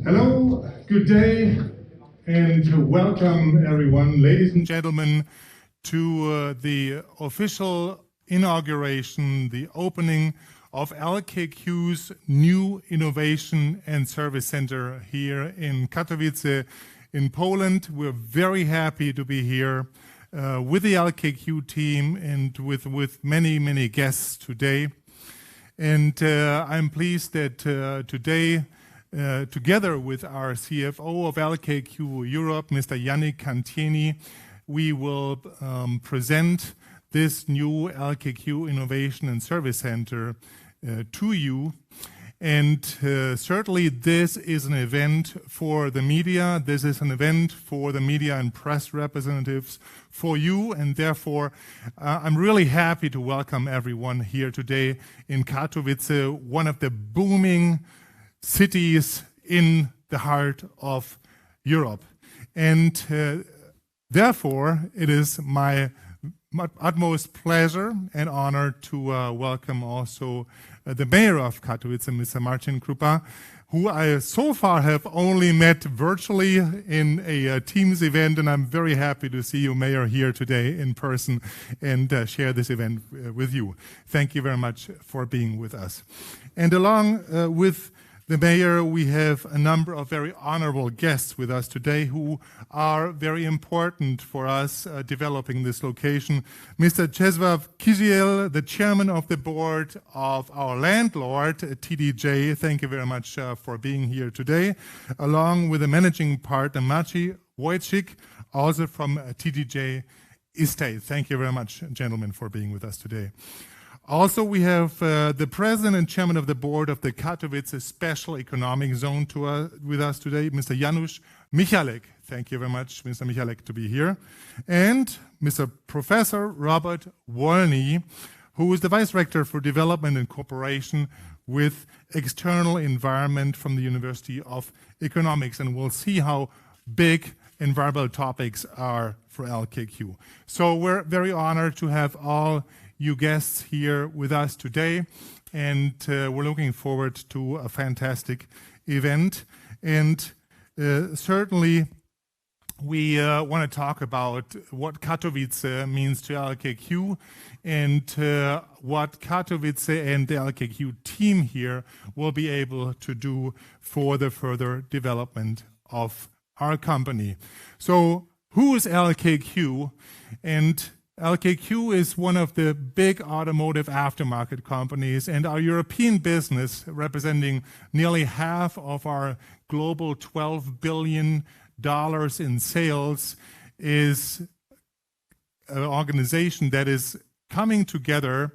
Hello, good day, and welcome everyone, ladies and gentlemen, to the official inauguration, the opening of LKQ's new Innovation and Service Center here in Katowice in Poland. We're very happy to be here with the LKQ team and with many guests today. And I'm pleased that today, together with our CFO of LKQ Europe, Mr. Yannick Cantieni, we will present this new LKQ Innovation and Service Center to you. And certainly this is an event for the media. This is an event for the media and press representatives, for you, and therefore I'm really happy to welcome everyone here today in Katowice, one of the booming cities in the heart of Europe. And therefore, it is my utmost pleasure and honor to welcome also the mayor of Katowice, Mr. Marcin Krupa, who I so far have only met virtually in a Teams event, and I'm very happy to see you, Mayor, here today in person and share this event with you. Thank you very much for being with us. And along with the mayor, we have a number of very honorable guests with us today who are very important for us developing this location. Mr. Czesław Kiziel, the chairman of the board of our landlord, TDJ, thank you very much for being here today, along with the managing partner, Maciej Wojcik, also from TDJ Estate. Thank you very much, gentlemen, for being with us today. Also, we have the president and chairman of the board of the Katowice Special Economic Zone with us today, Mr. Janusz Michalek. Thank you very much, Mr. Michalek, to be here. And Mr. Professor Robert Wolny, who is the vice rector for development and cooperation with external environment from the University of Economics. And we'll see how big environmental topics are for LKQ. So we're very honored to have all you guests here with us today, and we're looking forward to a fantastic event. And certainly we want to talk about what Katowice means to LKQ and what Katowice and the LKQ team here will be able to do for the further development of our company. So who is LKQ? And LKQ is one of the big automotive aftermarket companies, and our European business, representing nearly half of our global $12 billion in sales, is an organization that is coming together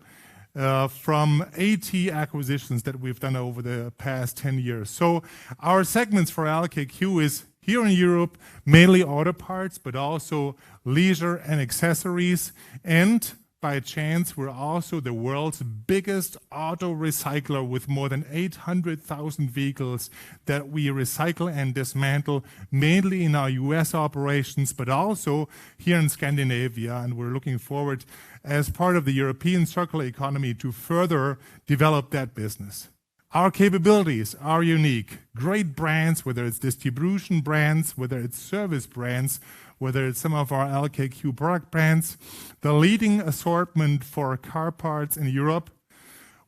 from 80 acquisitions that we've done over the past 10 years. So our segments for LKQ is here in Europe, mainly auto parts, but also leisure and accessories. And by chance, we're also the world's biggest auto recycler with more than 800,000 vehicles that we recycle and dismantle, mainly in our US operations, but also here in Scandinavia. And we're looking forward, as part of the European circular economy, to further develop that business. Our capabilities are unique. Great brands, whether it's distribution brands, whether it's service brands, whether it's some of our LKQ product brands, the leading assortment for car parts in Europe,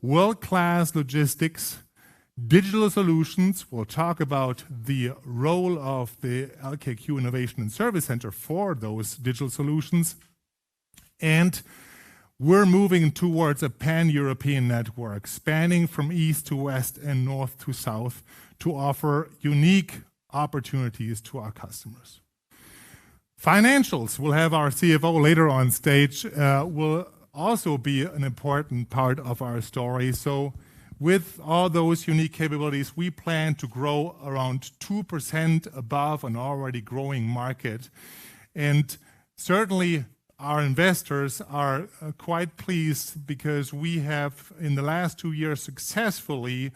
world-class logistics, digital solutions. We'll talk about the role of the LKQ Innovation and Service Center for those digital solutions. And we're moving towards a pan-European network, spanning from east to west and north to south, to offer unique opportunities to our customers. Financials, we'll have our CFO later on stage, will also be an important part of our story. So with all those unique capabilities, we plan to grow around 2% above an already growing market. And certainly our investors are quite pleased because we have, in the last 2 years, successfully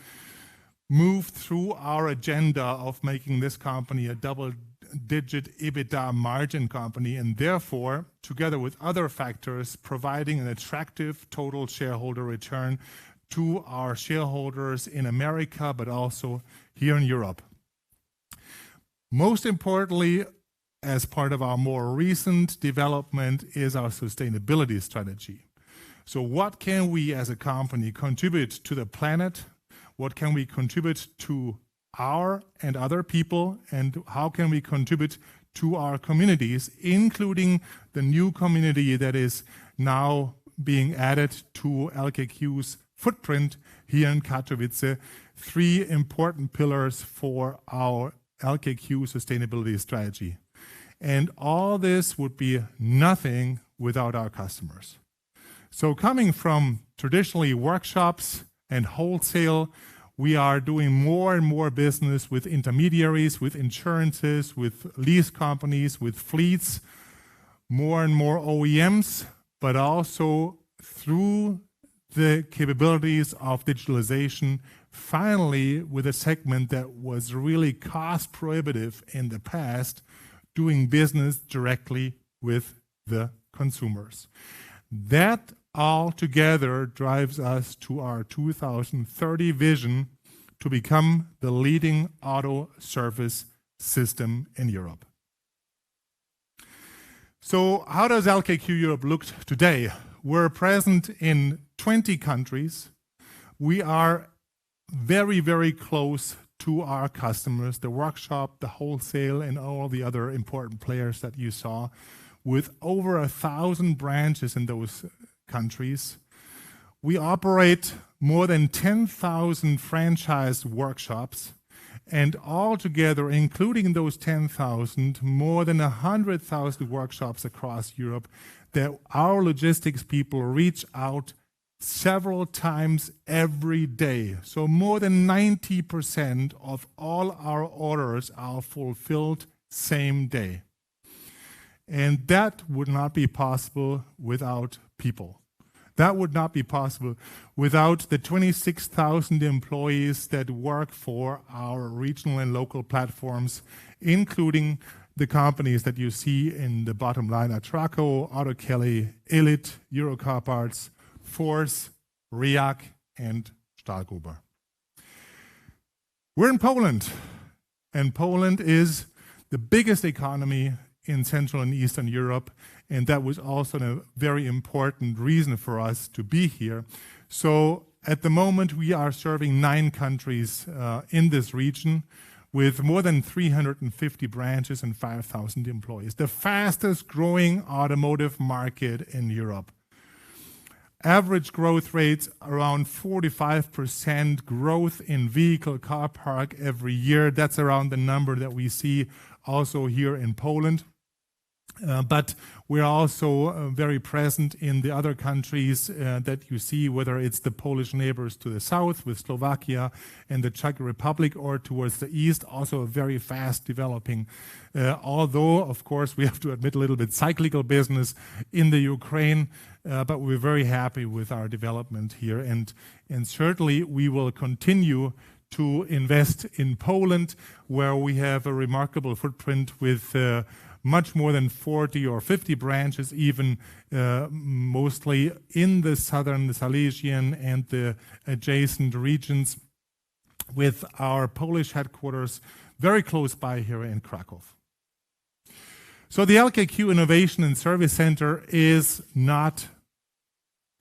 moved through our agenda of making this company a double-digit EBITDA margin company, and therefore, together with other factors, providing an attractive total shareholder return to our shareholders in America, but also here in Europe. Most importantly, as part of our more recent development, is our sustainability strategy. So what can we as a company contribute to the planet? What can we contribute to our and other people? And how can we contribute to our communities, including the new community that is now being added to LKQ's footprint here in Katowice? 3 important pillars for our LKQ sustainability strategy. And all this would be nothing without our customers. So coming from traditionally workshops and wholesale, we are doing more and more business with intermediaries, with insurances, with lease companies, with fleets, more and more OEMs, but also through the capabilities of digitalization, finally with a segment that was really cost prohibitive in the past, doing business directly with the consumers. That all together drives us to our 2030 vision to become the leading auto service system in Europe. So how does LKQ Europe look today? We're present in 20 countries. We are very, very close to our customers, the workshop, the wholesale, and all the other important players that you saw, with over 1,000 branches in those countries. We operate more than 10,000 franchise workshops, and altogether, including those 10,000, more than 100,000 workshops across Europe that our logistics people reach out several times every day. So more than 90% of all our orders are fulfilled same day. And that would not be possible without people. That would not be possible without the 26,000 employees that work for our regional and local platforms, including the companies that you see in the bottom line: Atraco, AutoKelly, Elite, Eurocar Parts, Force, Riak, and Stahlgruber. We're in Poland, and Poland is the biggest economy in Central and Eastern Europe, and that was also a very important reason for us to be here. So at the moment, we are serving 9 countries in this region with more than 350 branches and 5,000 employees. The fastest growing automotive market in Europe. Average growth rates around 45% growth in vehicle car park every year. That's around the number that we see also here in Poland. But we're also very present in the other countries that you see, whether it's the Polish neighbors to the south with Slovakia and the Czech Republic, or towards the east, also a very fast developing. Although, of course, we have to admit a little bit cyclical business in the Ukraine, but we're very happy with our development here. And certainly we will continue to invest in Poland, where we have a remarkable footprint with much more than 40 or 50 branches, even mostly in the southern Silesian and the adjacent regions, with our Polish headquarters very close by here in Krakow. So the LKQ Innovation and Service Center is not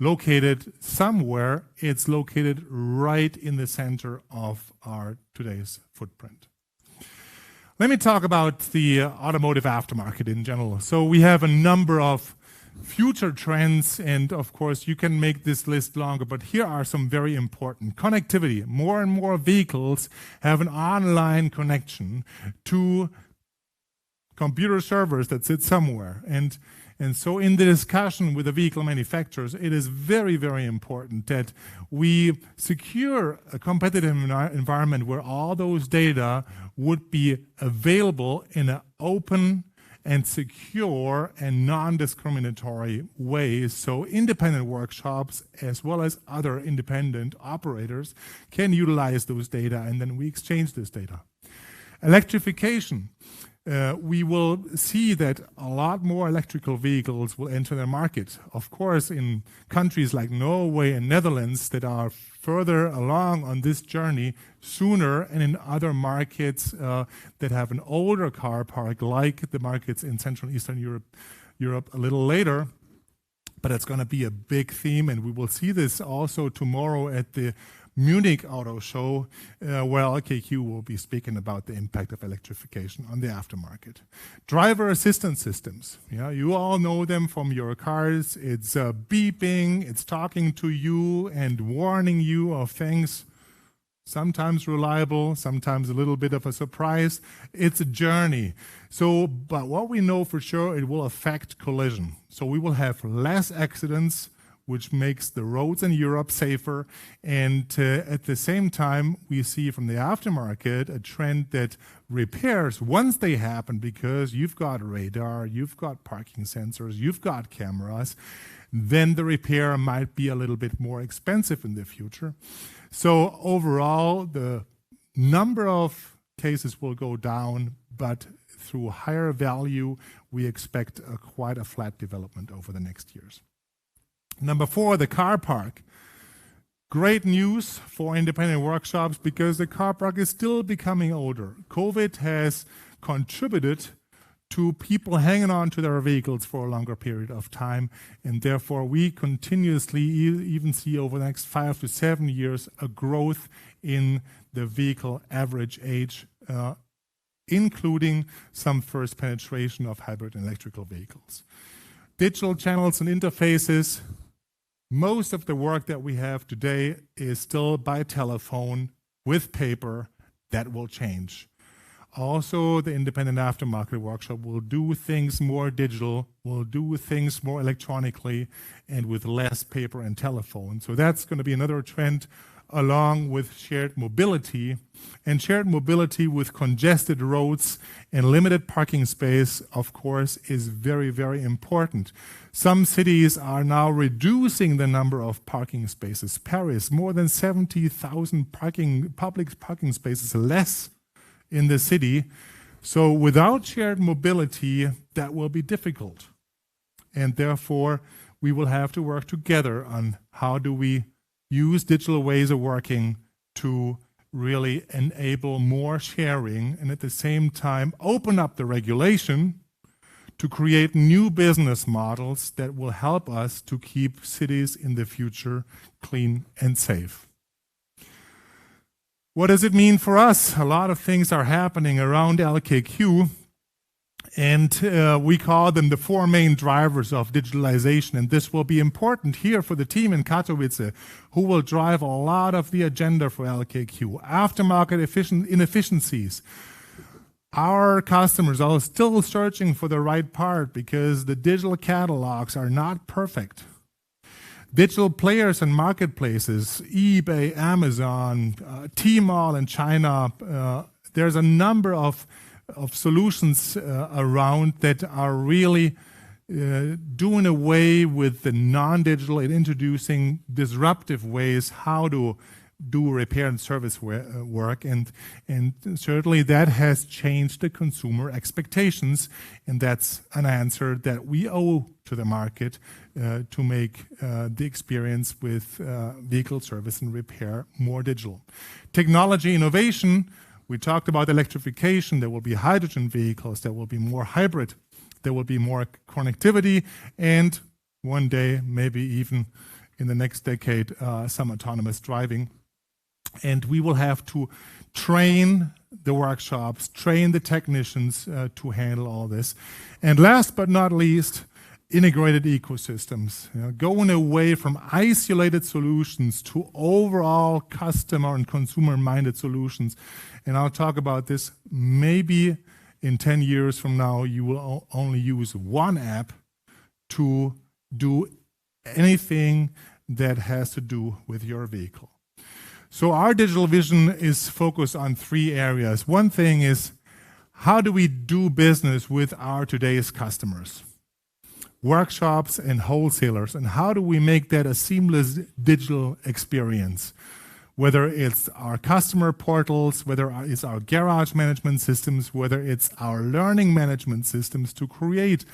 located somewhere, it's located right in the center of our today's footprint. Let me talk about the automotive aftermarket in general. So we have a number of future trends, and of course you can make this list longer, but here are some very important. Connectivity. More and more vehicles have an online connection to computer servers that sit somewhere. And so in the discussion with the vehicle manufacturers, it is very, very important that we secure a competitive environment where all those data would be available in an open and secure and non-discriminatory way, so independent workshops as well as other independent operators can utilize those data, and then we exchange this data. Electrification. we will see that a lot more electrical vehicles will enter the market. Of course, in countries like Norway and Netherlands that are further along on this journey sooner, and in other markets that have an older car park, like the markets in Central and Eastern Europe a little later. But it's going to be a big theme, and we will see this also tomorrow at the Munich Auto Show, where LKQ will be speaking about the impact of electrification on the aftermarket. Driver assistance systems. Yeah, you all know them from your cars. It's beeping, it's talking to you and warning you of things. Sometimes reliable, sometimes a little bit of a surprise. It's a journey. But what we know for sure, it will affect collision. So we will have less accidents, which makes the roads in Europe safer. And at the same time, we see from the aftermarket a trend that repairs, once they happen, because you've got radar, you've got parking sensors, you've got cameras, then the repair might be a little bit more expensive in the future. So overall, the number of cases will go down, but through higher value, we expect quite a flat development over the next years. Number 4, the car park. Great news for independent workshops because the car park is still becoming older. COVID has contributed to people hanging on to their vehicles for a longer period of time, and therefore we continuously even see over the next 5 to 7 years a growth in the vehicle average age, including some first penetration of hybrid and electrical vehicles. Digital channels and interfaces. Most of the work that we have today is still by telephone with paper. That will change. Also, the independent aftermarket workshop will do things more digital, will do things more electronically, and with less paper and telephone. So that's going to be another trend, along with shared mobility. And shared mobility with congested roads and limited parking space, of course, is very, very important. Some cities are now reducing the number of parking spaces. Paris, more than 70,000 public parking spaces less in the city. So without shared mobility, that will be difficult. And therefore, we will have to work together on how do we use digital ways of working to really enable more sharing and at the same time open up the regulation to create new business models that will help us to keep cities in the future clean and safe. What does it mean for us? A lot of things are happening around LKQ, and we call them the 4 main drivers of digitalization, and this will be important here for the team in Katowice, who will drive a lot of the agenda for LKQ. Aftermarket inefficiencies. Our customers are still searching for the right part because the digital catalogs are not perfect. Digital players and marketplaces, eBay, Amazon, Tmall in China, there's a number of solutions around that are really doing away with the non-digital and introducing disruptive ways how to do repair and service work, and certainly that has changed the consumer expectations, and that's an answer that we owe to the market to make the experience with vehicle service and repair more digital. Technology innovation, we talked about electrification. There will be hydrogen vehicles, there will be more hybrid, there will be more connectivity, and one day, maybe even in the next decade, some autonomous driving. And we will have to train the workshops, train the technicians to handle all this. And last but not least, integrated ecosystems, going away from isolated solutions to overall customer and consumer-minded solutions. And I'll talk about this. Maybe in 10 years from now, you will only use one app to do anything that has to do with your vehicle. So our digital vision is focused on 3 areas. One thing is, how do we do business with our today's customers? Workshops and wholesalers, and how do we make that a seamless digital experience? whether it's our customer portals, whether it's our garage management systems, whether it's our learning management systems to create,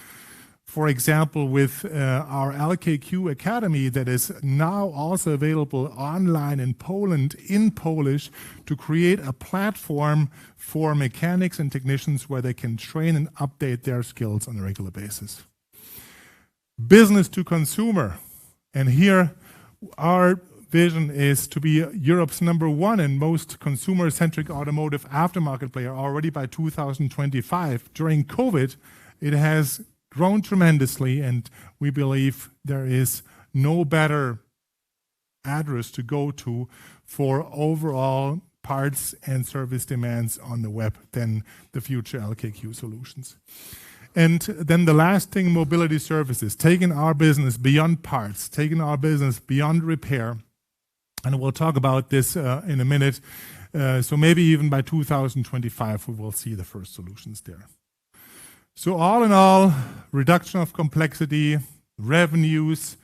for example, with our LKQ Academy that is now also available online in Poland in Polish, to create a platform for mechanics and technicians where they can train and update their skills on a regular basis. Business to consumer. And here our vision is to be Europe's #1 and most consumer-centric automotive aftermarket player already by 2025. During COVID, it has grown tremendously, and we believe there is no better address to go to for overall parts and service demands on the web than the future LKQ solutions. And then the last thing, mobility services, taking our business beyond parts, taking our business beyond repair. And we'll talk about this in a minute. So maybe even by 2025, we will see the first solutions there. So all in all, reduction of complexity, revenues,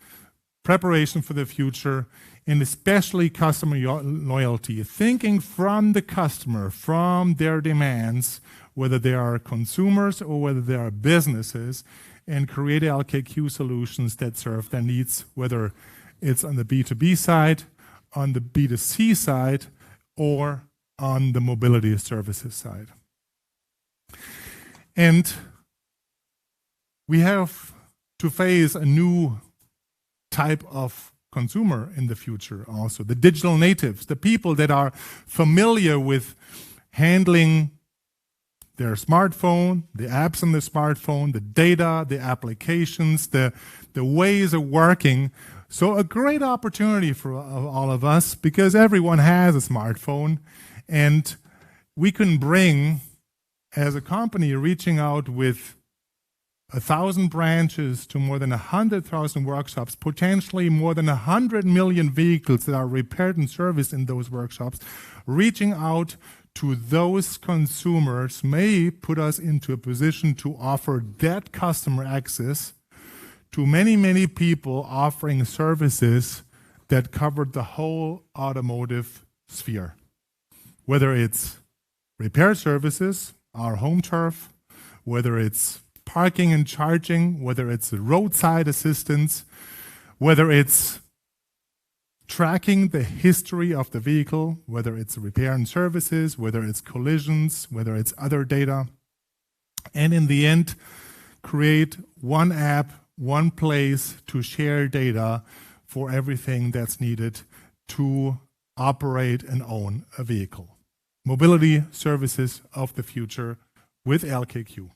preparation for the future, and especially customer loyalty, thinking from the customer, from their demands, whether they are consumers or whether they are businesses, and create LKQ solutions that serve their needs, whether it's on the B2B side, on the B2C side, or on the mobility services side. And we have to face a new type of consumer in the future also, the digital natives, the people that are familiar with handling their smartphone, the apps on the smartphone, the data, the applications, the ways of working. So a great opportunity for all of us, because everyone has a smartphone, and we can bring, as a company, reaching out with 1,000 branches to more than 100,000 workshops, potentially more than 100 million vehicles that are repaired and serviced in those workshops, reaching out to those consumers may put us into a position to offer that customer access to many, many people offering services that cover the whole automotive sphere. Whether it's repair services, our home turf, whether it's parking and charging, whether it's roadside assistance, whether it's tracking the history of the vehicle, whether it's repair and services, whether it's collisions, whether it's other data. And in the end, create one app, one place to share data for everything that's needed to operate and own a vehicle. Mobility services of the future with LKQ.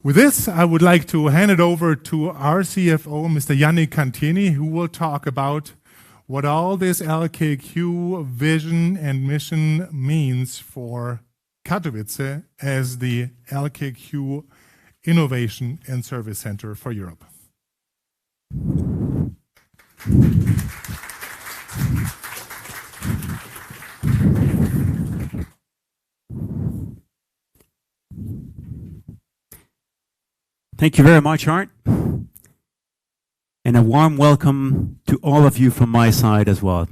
With this, I would like to hand it over to our CFO, Mr. Yannick Cantini, who will talk about what all this LKQ vision and mission means for Katowice as the LKQ Innovation and Service Center for Europe. Thank you very much, Art. And a warm welcome to all of you from my side as well.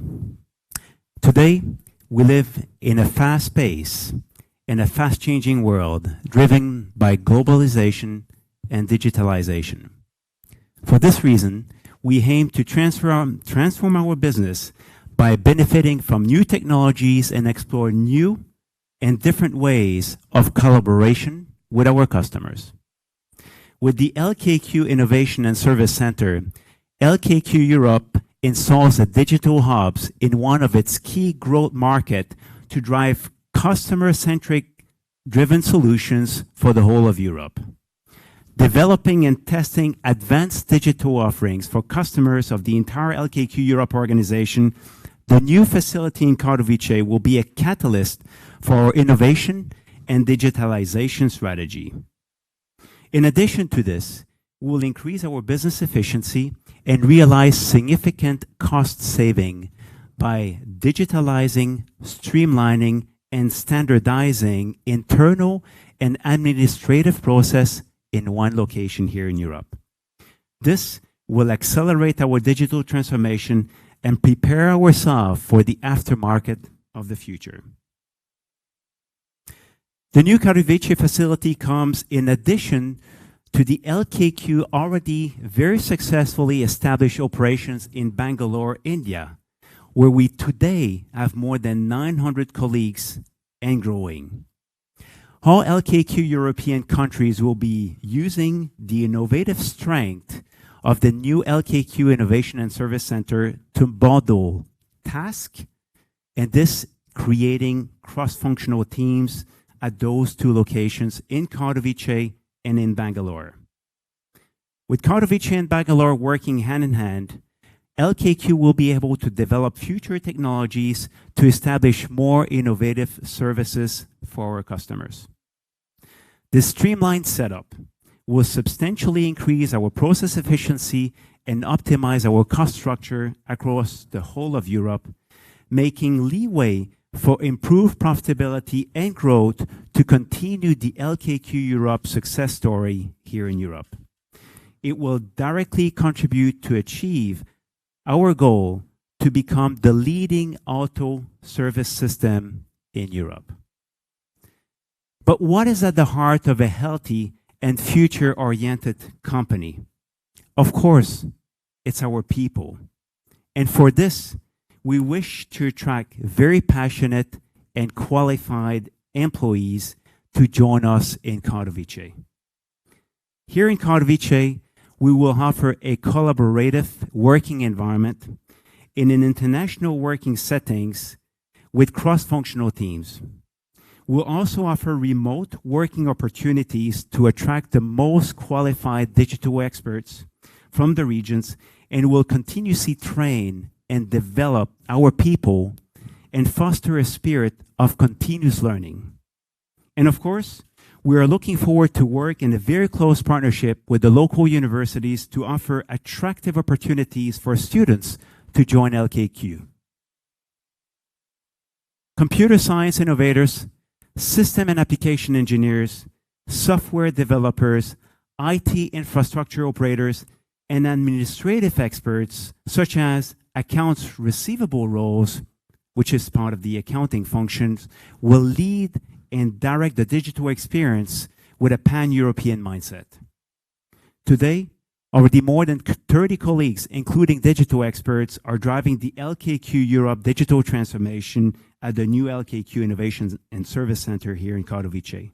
Today, we live in a fast pace, in a fast-changing world, driven by globalization and digitalization. For this reason, we aim to transform our business by benefiting from new technologies and explore new and different ways of collaboration with our customers. With the LKQ Innovation and Service Center, LKQ Europe installs the digital hubs in one of its key growth markets to drive customer-centric driven solutions for the whole of Europe. Developing and testing advanced digital offerings for customers of the entire LKQ Europe organization, the new facility in Katowice will be a catalyst for our innovation and digitalization strategy. In addition to this, we will increase our business efficiency and realize significant cost saving by digitalizing, streamlining, and standardizing internal and administrative process in one location here in Europe. This will accelerate our digital transformation and prepare ourselves for the aftermarket of the future. The new Katowice facility comes in addition to the LKQ already very successfully established operations in Bangalore, India, where we today have more than 900 colleagues and growing. All LKQ European countries will be using the innovative strength of the new LKQ Innovation and Service Center to bundle tasks, and this creating cross-functional teams at those two locations in Katowice and in Bangalore. With Katowice and Bangalore working hand in hand, LKQ will be able to develop future technologies to establish more innovative services for our customers. This streamlined setup will substantially increase our process efficiency and optimize our cost structure across the whole of Europe, making leeway for improved profitability and growth to continue the LKQ Europe success story here in Europe. It will directly contribute to achieve our goal to become the leading auto service system in Europe. But what is at the heart of a healthy and future-oriented company? Of course, it's our people. And for this, we wish to attract very passionate and qualified employees to join us in Katowice. Here in Katowice, we will offer a collaborative working environment in an international working settings with cross-functional teams. We'll also offer remote working opportunities to attract the most qualified digital experts from the regions, and will continuously train and develop our people and foster a spirit of continuous learning. And of course, we are looking forward to work in a very close partnership with the local universities to offer attractive opportunities for students to join LKQ. Computer science innovators, system and application engineers, software developers, IT infrastructure operators, and administrative experts such as accounts receivable roles, which is part of the accounting functions, will lead and direct the digital experience with a pan-European mindset. Today, already more than 30 colleagues, including digital experts, are driving the LKQ Europe digital transformation at the new LKQ Innovation and Service Center here in Katowice.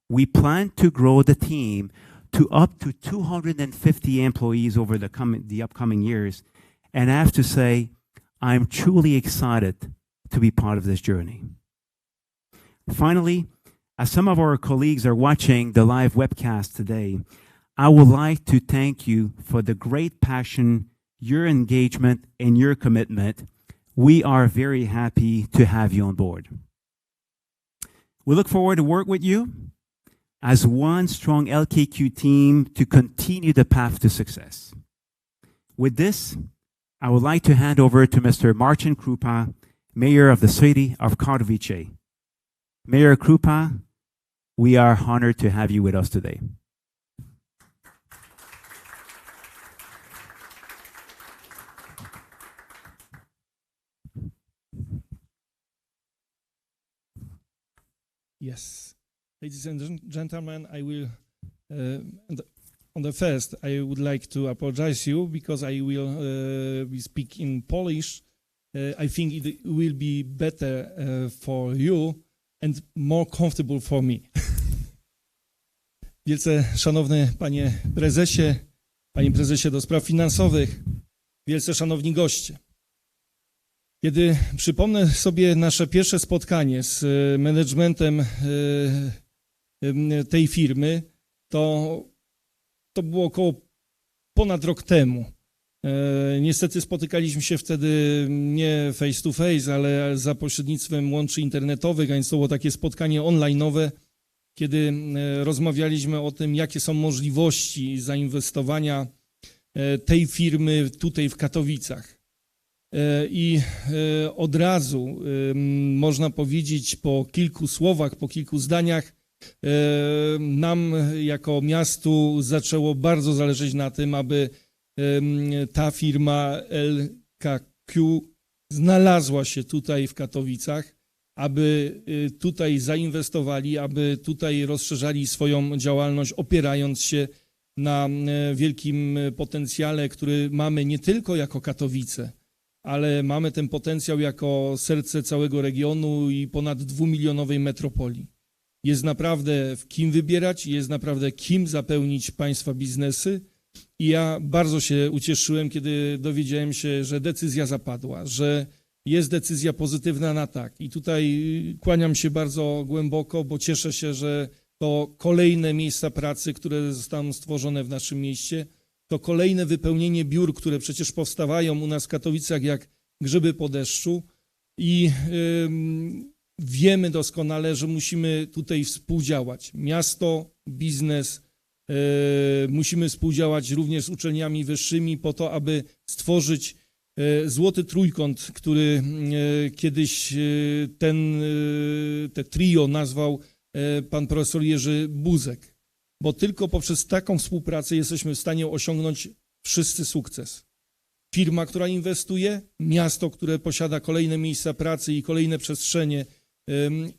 We plan to grow the team to up to 250 employees over the upcoming years, and I have to say, I'm truly excited to be part of this journey. Finally, as some of our colleagues are watching the live webcast today, I would like to thank you for the great passion, your engagement, and your commitment. We are very happy to have you on board. We look forward to work with you as one strong LKQ team to continue the path to success. With this, I would like to hand over to Mr. Marcin Krupa, Mayor of the City of Katowice. Mayor Krupa, we are honored to have you with us today. Yes, ladies and gentlemen, I will, on the first, I would like to apologize you because I will be speak in Polish. I think it will be better for you and more comfortable for me. Wielce szanowny panie prezesie do spraw finansowych, wielce szanowni goście. Kiedy przypomnę sobie nasze pierwsze spotkanie z managementem tej firmy, to było około ponad rok temu. Niestety spotykaliśmy się wtedy nie face to face, ale za pośrednictwem łączy internetowych, a więc to było takie spotkanie online'owe, kiedy rozmawialiśmy o tym, jakie są możliwości zainwestowania tej firmy tutaj w Katowicach. I od razu można powiedzieć po kilku słowach, po kilku zdaniach nam jako miastu zaczęło bardzo zależeć na tym, aby ta firma LKQ LKQ znalazła się tutaj w Katowicach, aby tutaj zainwestowali, aby tutaj rozszerzali swoją działalność, opierając się na wielkim potencjale, który mamy nie tylko jako Katowice, ale mamy ten potencjał jako serce całego regionu i ponad 2-milionowej metropolii. Jest naprawdę w kim wybierać, jest naprawdę kim zapełnić państwa biznesy i ja bardzo się ucieszyłem, kiedy dowiedziałem się, że decyzja zapadła, że jest decyzja pozytywna na tak. I tutaj kłaniam się bardzo głęboko, bo cieszę się, że to kolejne miejsca pracy, które zostaną stworzone w naszym mieście, to kolejne wypełnienie biur, które przecież powstawają u nas w Katowicach jak grzyby po deszczu i wiemy doskonale, że musimy tutaj współdziałać. Miasto, biznes, musimy współdziałać również z uczelniami wyższymi po to, aby stworzyć złoty trójkąt, który kiedyś te trio nazwał pan profesor Jerzy Buzek, bo tylko poprzez taką współpracę jesteśmy w stanie osiągnąć wszyscy sukces. Firma, która inwestuje, miasto, które posiada kolejne miejsca pracy i kolejne przestrzenie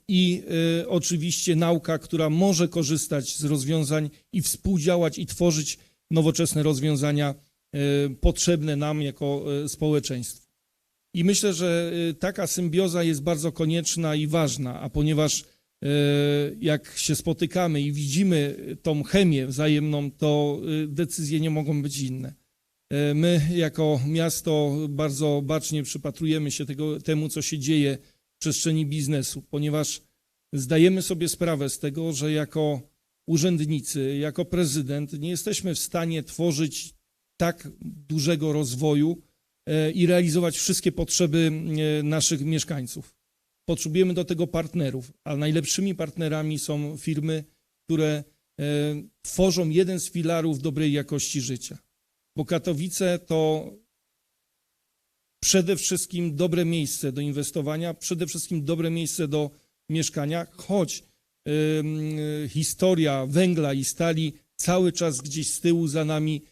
i oczywiście nauka, która może korzystać z rozwiązań i współdziałać i tworzyć nowoczesne rozwiązania potrzebne nam jako społeczeństwu. I myślę, że taka symbioza jest bardzo konieczna i ważna, a ponieważ jak się spotykamy i widzimy tą chemię wzajemną, to decyzje nie mogą być inne. My jako miasto bardzo bacznie przypatrujemy się temu, co się dzieje w przestrzeni biznesu, ponieważ zdajemy sobie sprawę z tego, że jako urzędnicy, jako prezydent nie jesteśmy w stanie tworzyć tak dużego rozwoju i realizować wszystkie potrzeby naszych mieszkańców. Potrzebujemy do tego partnerów, a najlepszymi partnerami są firmy, które tworzą jeden z filarów dobrej jakości życia. Bo Katowice to przede wszystkim dobre miejsce do inwestowania, przede wszystkim dobre miejsce do mieszkania, choć historia węgla i stali cały czas gdzieś z tyłu za nami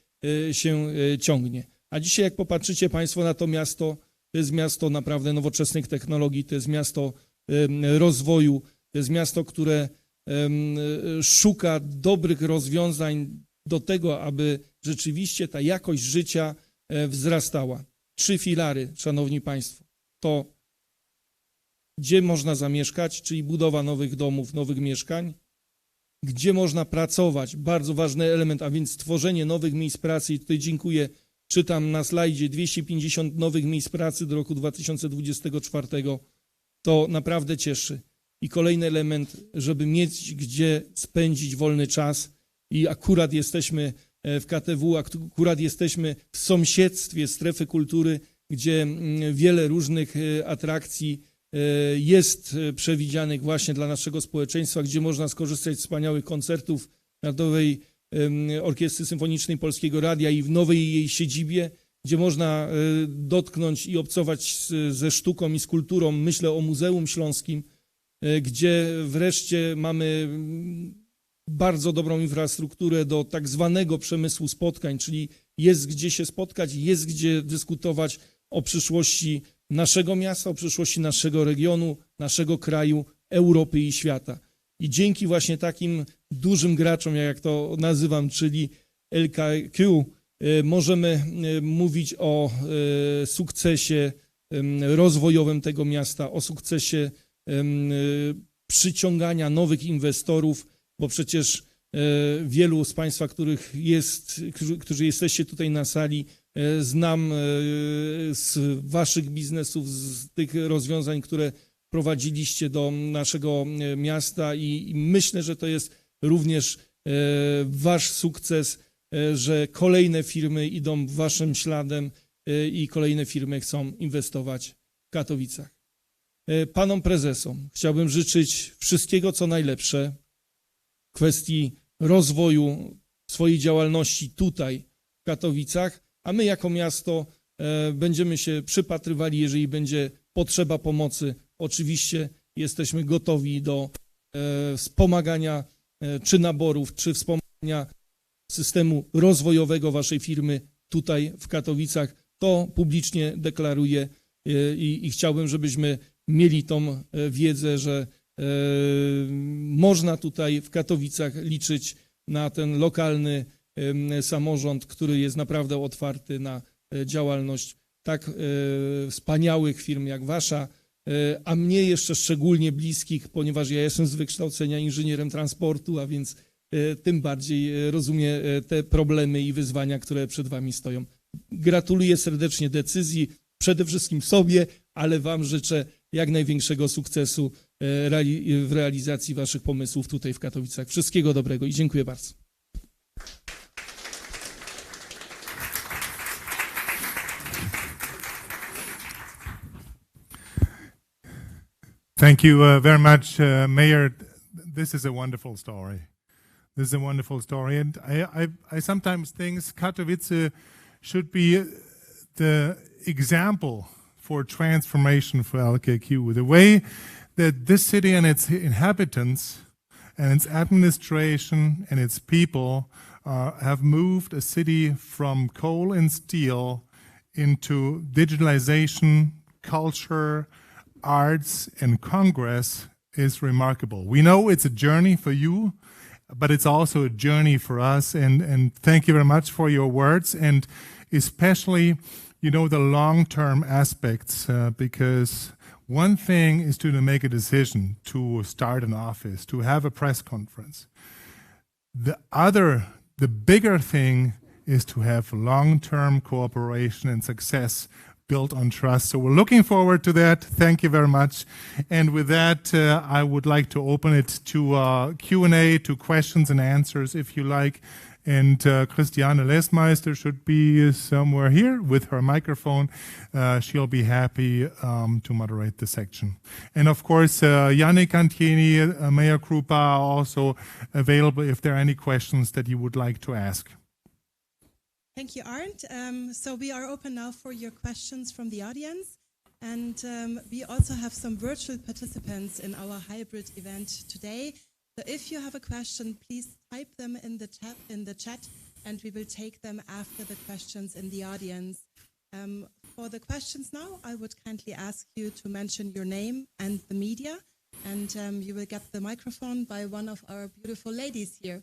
się ciągnie. A dzisiaj jak popatrzycie Państwo na to miasto, to jest miasto naprawdę nowoczesnych technologii, to jest miasto rozwoju, to jest miasto, które szuka dobrych rozwiązań do tego, aby rzeczywiście ta jakość życia wzrastała. 3 filary, szanowni państwo, to gdzie można zamieszkać, czyli budowa nowych domów, nowych mieszkań, gdzie można pracować, bardzo ważny element, a więc tworzenie nowych miejsc pracy i tutaj dziękuję, czytam na slajdzie 250 nowych miejsc pracy do roku 2024, to naprawdę cieszy. I kolejny element, żeby mieć gdzie spędzić wolny czas i akurat jesteśmy w KTW, akurat jesteśmy w sąsiedztwie strefy kultury, gdzie wiele różnych atrakcji jest przewidzianych właśnie dla naszego społeczeństwa, gdzie można skorzystać z wspaniałych koncertów Narodowej Orkiestry Symfonicznej Polskiego Radia i w nowej jej siedzibie, gdzie można dotknąć i obcować ze sztuką i z kulturą. Myślę o Muzeum Śląskim, gdzie wreszcie mamy bardzo dobrą infrastrukturę do tak zwanego przemysłu spotkań, czyli jest gdzie się spotkać, jest gdzie dyskutować o przyszłości naszego miasta, o przyszłości naszego regionu, naszego kraju, Europy i świata. I dzięki właśnie takim dużym graczom, jak to nazywam, czyli LKQ, możemy mówić o sukcesie rozwojowym tego miasta, o sukcesie przyciągania nowych inwestorów, bo przecież wielu z Państwa, którzy jesteście tutaj na sali, znam z Waszych biznesów, z tych rozwiązań, które prowadziliście do naszego miasta i myślę, że to jest również Wasz sukces, że kolejne firmy idą Waszym śladem i kolejne firmy chcą inwestować w Katowicach. Panom prezesom chciałbym życzyć wszystkiego, co najlepsze w kwestii rozwoju swojej działalności tutaj w Katowicach, a my jako miasto będziemy się przypatrywali, jeżeli będzie potrzeba pomocy. Oczywiście jesteśmy gotowi do wspomagania czy naborów, czy wspomagania systemu rozwojowego waszej firmy tutaj w Katowicach, To publicznie deklaruję i chciałbym, żebyśmy mieli tą wiedzę, że można tutaj w Katowicach liczyć na ten lokalny samorząd, który jest naprawdę otwarty na działalność tak wspaniałych firm jak wasza, a mnie jeszcze szczególnie bliskich, ponieważ ja jestem z wykształcenia inżynierem transportu, a więc tym bardziej rozumiem te problemy i wyzwania, które przed wami stoją. Gratuluję serdecznie decyzji, przede wszystkim sobie, ale wam życzę jak największego sukcesu w realizacji waszych pomysłów tutaj w Katowicach. Wszystkiego dobrego i dziękuję bardzo. Thank you very much, Mayor. This is a wonderful story. This is a wonderful story. And I sometimes think Katowice should be the example for transformation for LKQ. The way that this city and its inhabitants and its administration and its people have moved a city from coal and steel into digitalization, culture, arts, and Congress is remarkable. We know it's a journey for you, but it's also a journey for us. And thank you very much for your words, and especially, you know, the long-term aspects, because one thing is to make a decision to start an office, to have a press conference. The bigger thing is to have long-term cooperation and success built on trust. So we're looking forward to that. Thank you very much. And with that, I would like to open it to Q&A, to questions and answers, if you like. And Christiane Lesmeister should be somewhere here with her microphone. She'll be happy to moderate the section. And of course, Yannick Antieni, Mayor Krupa are also available if there are any questions that you would like to ask. Thank you, Arndt. So we are open now for your questions from the audience. And we also have some virtual participants in our hybrid event today. So if you have a question, please type them in the chat, and we will take them after the questions in the audience. For the questions now, I would kindly ask you to mention your name and the media, and you will get the microphone by one of our beautiful ladies here.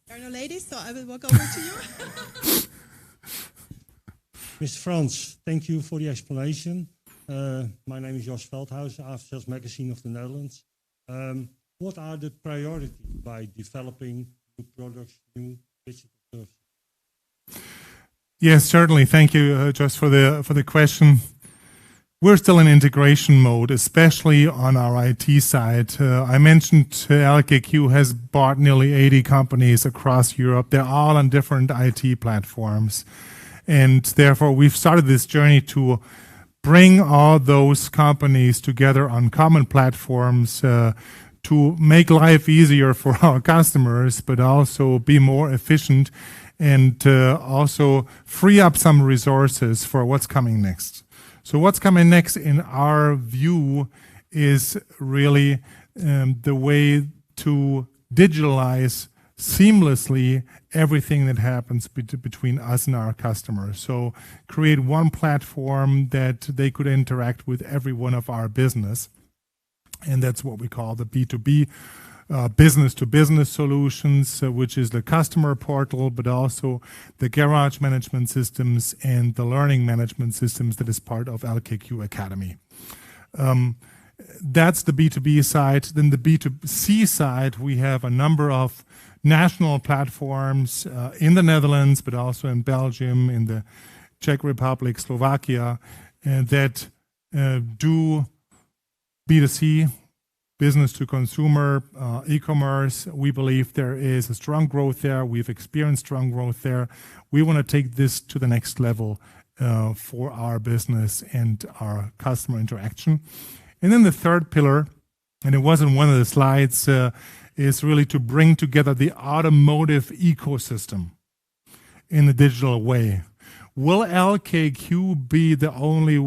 There are no ladies, so I will walk over to you. Mr. Frans, thank you for the explanation. My name is Jos Veldhuizen, After Sales Magazine of the Netherlands. What are the priorities by developing new products, new digital services? Yes, certainly. Thank you, Jos, for the question. We're still in integration mode, especially on our IT side. I mentioned LKQ has bought nearly 80 companies across Europe. They're all on different IT platforms. And therefore, we've started this journey to bring all those companies together on common platforms to make life easier for our customers, but also be more efficient and also free up some resources for what's coming next. So what's coming next, in our view, is really the way to digitalize seamlessly everything that happens between us and our customers. So create one platform that they could interact with every one of our business. And that's what we call the B2B, business-to-business solutions, which is the customer portal, but also the garage management systems and the learning management systems that is part of LKQ Academy. That's the B2B side. Then the B2C side, we have a number of national platforms in the Netherlands, but also in Belgium, in the Czech Republic, Slovakia, that do B2C, business to consumer, e-commerce. We believe there is a strong growth there. We've experienced strong growth there. We want to take this to the next level for our business and our customer interaction. And then the third pillar, and it wasn't one of the slides, is really to bring together the automotive ecosystem in a digital way. Will LKQ be the only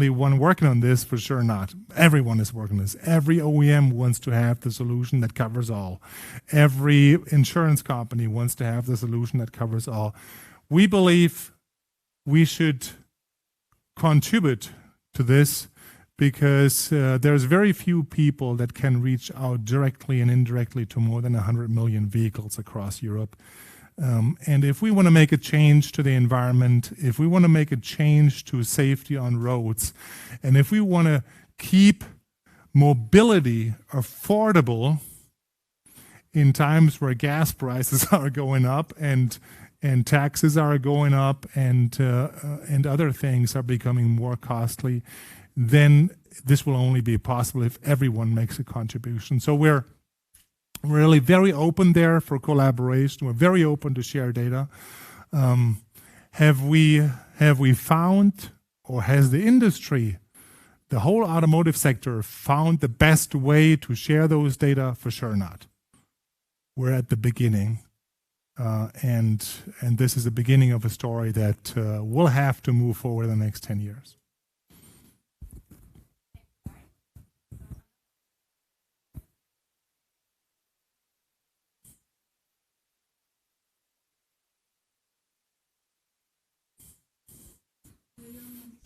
one working on this? For sure not. Everyone is working on this. Every OEM wants to have the solution that covers all. Every insurance company wants to have the solution that covers all. We believe we should contribute to this because there's very few people that can reach out directly and indirectly to more than 100 million vehicles across Europe. And if we want to make a change to the environment, if we want to make a change to safety on roads, and if we want to keep mobility affordable in times where gas prices are going up and taxes are going up and other things are becoming more costly, then this will only be possible if everyone makes a contribution. So we're really very open there for collaboration. We're very open to share data. Have we found, or has the industry, the whole automotive sector, found the best way to share those data? For sure not. We're at the beginning, and this is the beginning of a story that will have to move forward in the next 10 years.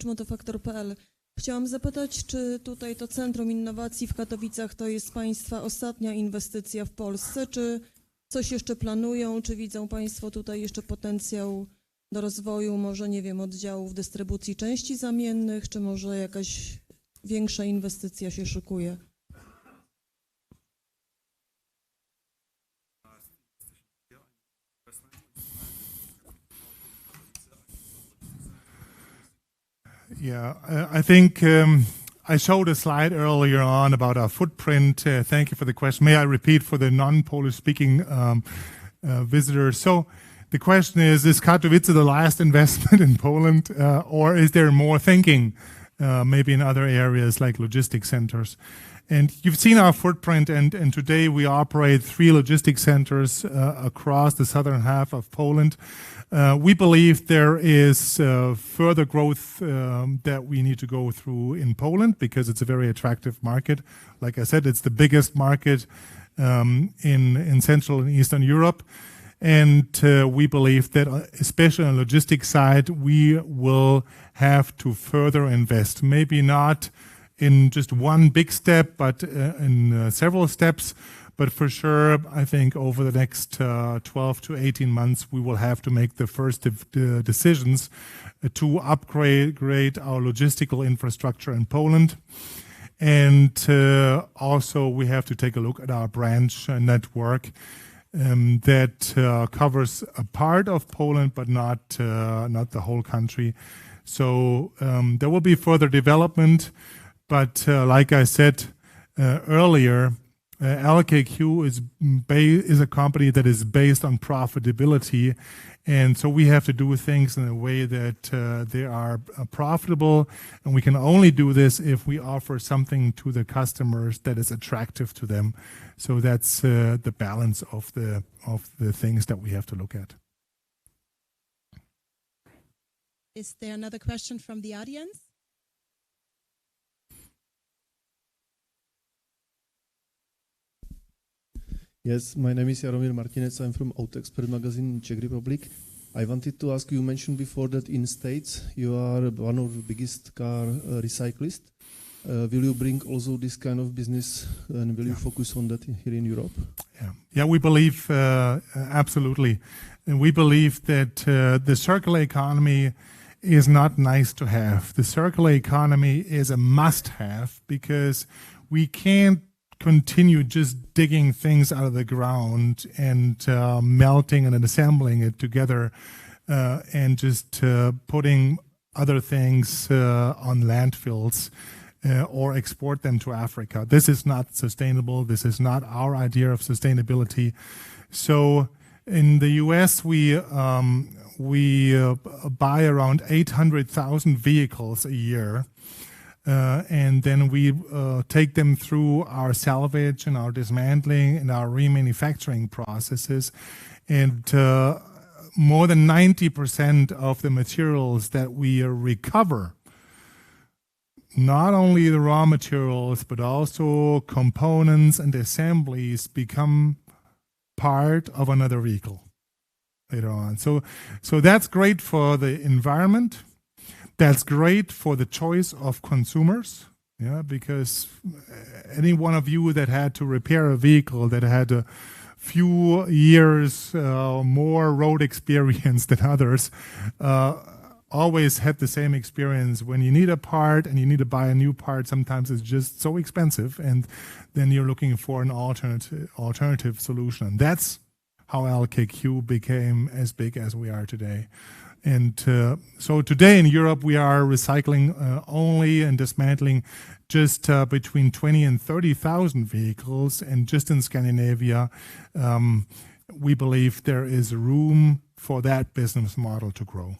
Motofaktor.pl. Chciałam zapytać, czy tutaj to Centrum Innowacji w Katowicach to jest Państwa ostatnia inwestycja w Polsce, czy coś jeszcze planują, czy widzą Państwo tutaj jeszcze potencjał do rozwoju, może nie wiem, oddziałów dystrybucji części zamiennych, czy może jakaś większa inwestycja się szykuje? Yeah, I think I showed a slide earlier on about our footprint. Thank you for the question. May I repeat for the non-Polish speaking visitors? So the question is Katowice the last investment in Poland, or is there more thinking maybe in other areas like logistics centers? And you've seen our footprint, and today we operate 3 logistics centers across the southern half of Poland. We believe there is further growth that we need to go through in Poland because it's a very attractive market. Like I said, it's the biggest market in Central and Eastern Europe. And we believe that, especially on the logistics side, we will have to further invest. Maybe not in just one big step, but in several steps. But for sure, I think over the next 12 to 18 months, we will have to make the first decisions to upgrade our logistical infrastructure in Poland. And also we have to take a look at our branch network that covers a part of Poland, but not the whole country. So there will be further development. But like I said earlier, LKQ is a company that is based on profitability, and so we have to do things in a way that they are profitable, and we can only do this if we offer something to the customers that is attractive to them. So that's the balance of the things that we have to look at. Is there another question from the audience? Yes, my name is Jaromír Martinec. I'm from Auto Expert magazine in Czech Republic. I wanted to ask, you mentioned before that in States you are one of the biggest car recyclists. Will you bring also this kind of business and will you focus on that here in Europe? Yeah, we believe absolutely. And we believe that the circular economy is not nice to have. The circular economy is a must-have because we can't continue just digging things out of the ground and melting and then assembling it together and just putting other things on landfills or export them to Africa. This is not sustainable. This is not our idea of sustainability. So in the US, we buy around 800,000 vehicles a year. And then we take them through our salvage and our dismantling and our remanufacturing processes. And more than 90% of the materials that we recover, not only the raw materials, but also components and assemblies, become part of another vehicle later on. So that's great for the environment. That's great for the choice of consumers. Yeah, because any one of you that had to repair a vehicle that had a few years more road experience than others always had the same experience. When you need a part and you need to buy a new part, sometimes it's just so expensive, and then you're looking for an alternative solution. That's how LKQ became as big as we are today. And so today in Europe, we are recycling only and dismantling just between 20 and 30,000 vehicles. And just in Scandinavia, we believe there is room for that business model to grow.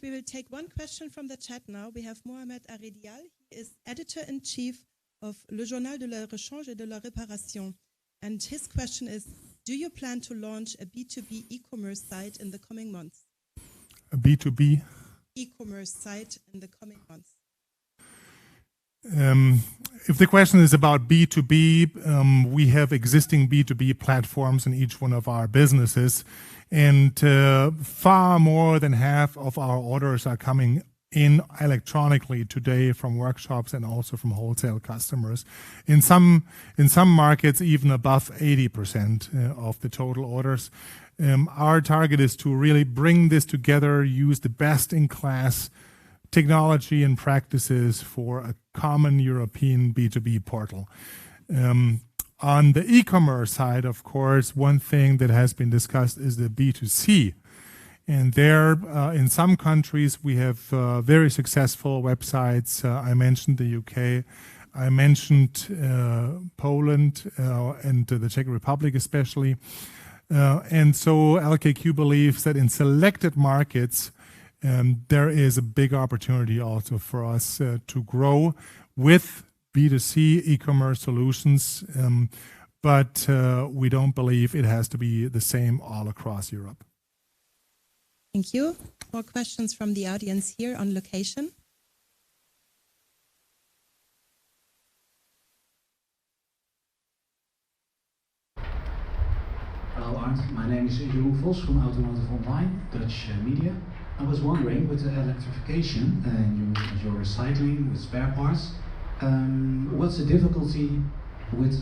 We will take one question from the chat now. We have Mohamed Aridial. He is editor-in-chief of Le Journal de la Rechange et de la Réparation. And his question is, do you plan to launch a B2B e-commerce site in the coming months? A B2B? E-commerce site in the coming months. If the question is about B2B, we have existing B2B platforms in each one of our businesses, and far more than half of our orders are coming in electronically today from workshops and also from wholesale customers. In some markets, even above 80% of the total orders. Our target is to really bring this together, use the best-in-class technology and practices for a common European B2B portal. On the e-commerce side, of course, one thing that has been discussed is the B2C. And there, in some countries, we have very successful websites. I mentioned the UK. I mentioned Poland and the Czech Republic especially. And so LKQ believes that in selected markets, there is a big opportunity also for us to grow with B2C e-commerce solutions. But we don't believe it has to be the same all across Europe. Thank you. More questions from the audience here on location. Hello, Arndt. My name is Jeroen Vos from Automotive Online, Dutch media. I was wondering, with the electrification and your recycling with spare parts, what's the difficulty with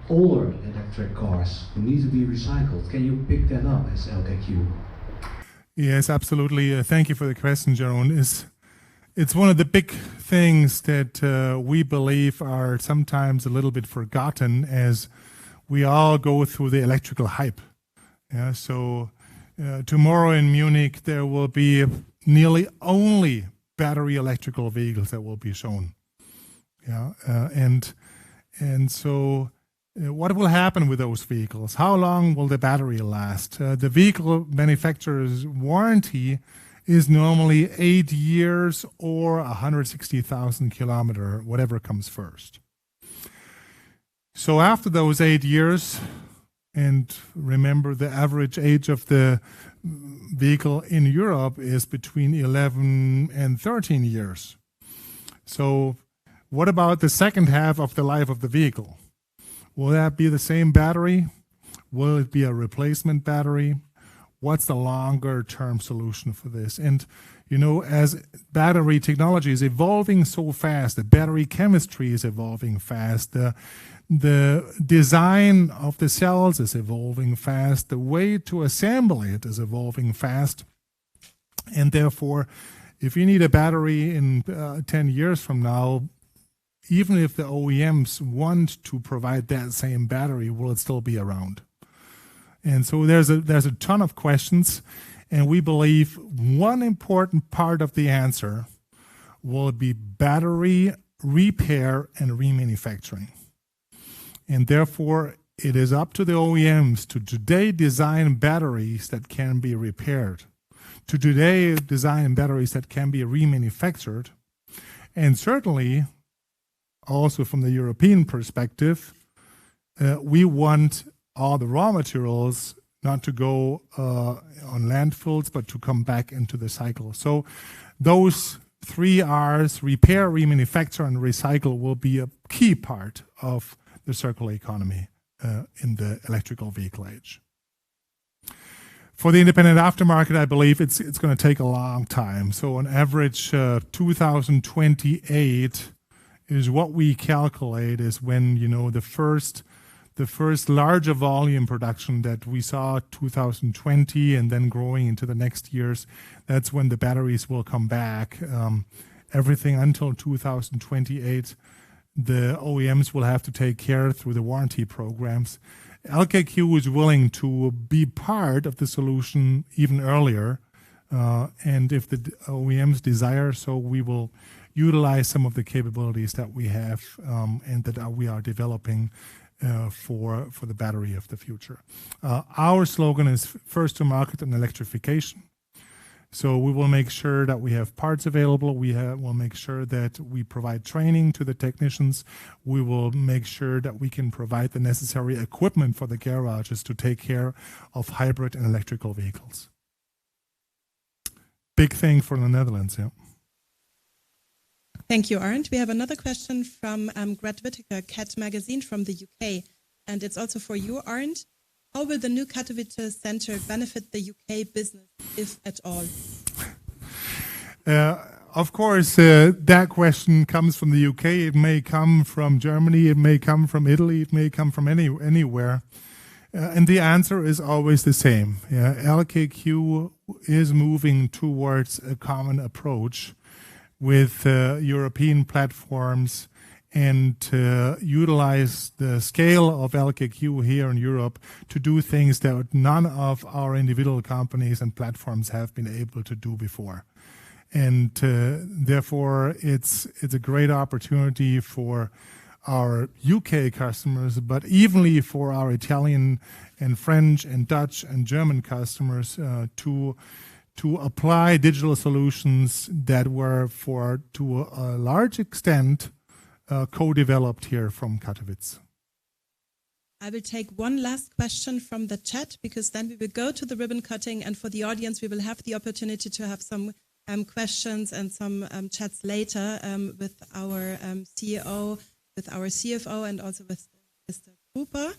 older electric cars who need to be recycled? Can you pick that up as LKQ? Yes, absolutely. Thank you for the question, Jeroen. It's one of the big things that we believe are sometimes a little bit forgotten as we all go through the electrical hype. Yeah, so tomorrow in Munich, there will be nearly only battery electrical vehicles that will be shown. Yeah, and so what will happen with those vehicles? How long will the battery last? The vehicle manufacturer's warranty is normally 8 years or 160,000 kilometers, whatever comes first. So after those 8 years, and remember the average age of the vehicle in Europe is between 11 and 13 years. So what about the second half of the life of the vehicle? Will that be the same battery? Will it be a replacement battery? What's the longer term solution for this? And you know, as battery technology is evolving so fast, the battery chemistry is evolving fast, the design of the cells is evolving fast, the way to assemble it is evolving fast. And therefore, if you need a battery in 10 years from now, even if the OEMs want to provide that same battery, will it still be around? And so there's a ton of questions, and we believe one important part of the answer will be battery repair and remanufacturing. And therefore, it is up to the OEMs to today design batteries that can be repaired, to today design batteries that can be remanufactured, and certainly also from the European perspective, we want all the raw materials not to go on landfills, but to come back into the cycle. So those 3 R's, repair, remanufacture, and recycle, will be a key part of the circular economy in the electrical vehicle age. For the independent aftermarket, I believe it's going to take a long time. So on average, 2028 is what we calculate is when, you know, the first larger volume production that we saw 2020 and then growing into the next years, that's when the batteries will come back. Everything until 2028, the OEMs will have to take care through the warranty programs. LKQ is willing to be part of the solution even earlier. And if the OEMs desire, so we will utilize some of the capabilities that we have and that we are developing for the battery of the future. Our slogan is first to market and electrification. So we will make sure that we have parts available. We'll make sure that we provide training to the technicians. We will make sure that we can provide the necessary equipment for the garages to take care of hybrid and electrical vehicles. Big thing for the Netherlands, yeah. Thank you, Arndt. We have another question from Gret Whittaker, CAT Magazine from the UK. And it's also for you, Arndt. How will the new Katowice Center benefit the UK business, if at all? Of course, that question comes from the UK. It may come from Germany. It may come from Italy. It may come from anywhere. And the answer is always the same. LKQ is moving towards a common approach with European platforms and utilize the scale of LKQ here in Europe to do things that none of our individual companies and platforms have been able to do before. And therefore, it's a great opportunity for our UK customers, but evenly for our Italian and French and Dutch and German customers to apply digital solutions that were to a large extent co-developed here from Katowice. I will take one last question from the chat, because then we will go to the ribbon cutting, and for the audience we will have the opportunity to have some questions and some chats later with our CEO, with our CFO, and also with Mr. Cooper.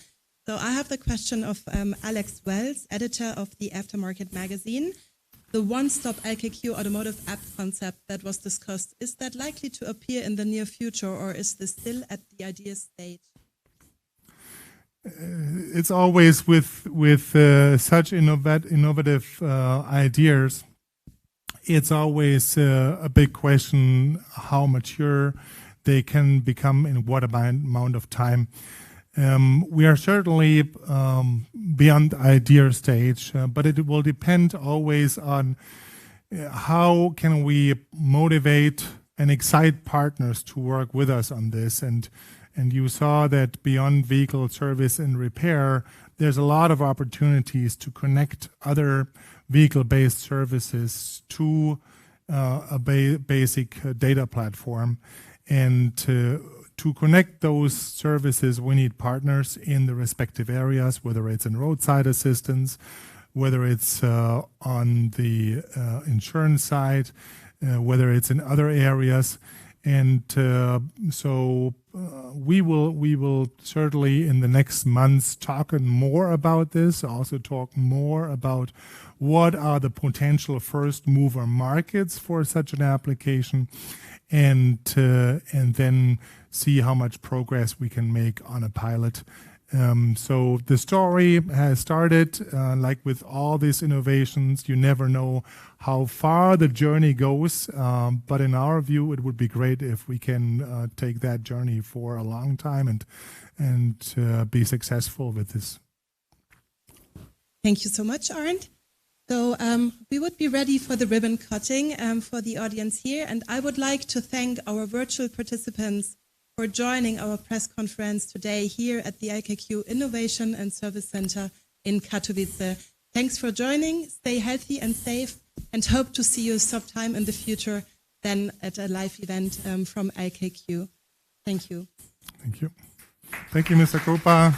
So I have the question of Alex Wells, editor of the Aftermarket magazine. The one-stop LKQ automotive app concept that was discussed, is that likely to appear in the near future, or is this still at the idea stage? It's always with such innovative ideas, it's always a big question how mature they can become in what amount of time. We are certainly beyond idea stage, but it will depend always on how can we motivate and excite partners to work with us on this. And you saw that beyond vehicle service and repair, there's a lot of opportunities to connect other vehicle-based services to a basic data platform. And to connect those services, we need partners in the respective areas, whether it's in roadside assistance, whether it's on the insurance side, whether it's in other areas. And so we will certainly in the next months talk more about this, also talk more about what are the potential first mover markets for such an application, and then see how much progress we can make on a pilot. So the story has started, like with all these innovations, you never know how far the journey goes, but in our view, it would be great if we can take that journey for a long time and be successful with this. Thank you so much, Arndt. So we would be ready for the ribbon cutting for the audience here, and I would like to thank our virtual participants for joining our press conference today here at the LKQ Innovation and Service Center in Katowice. Thanks for joining. Stay healthy and safe, and hope to see you sometime in the future then at a live event from LKQ. Thank you. Thank you. Thank you, Mr. Krupa.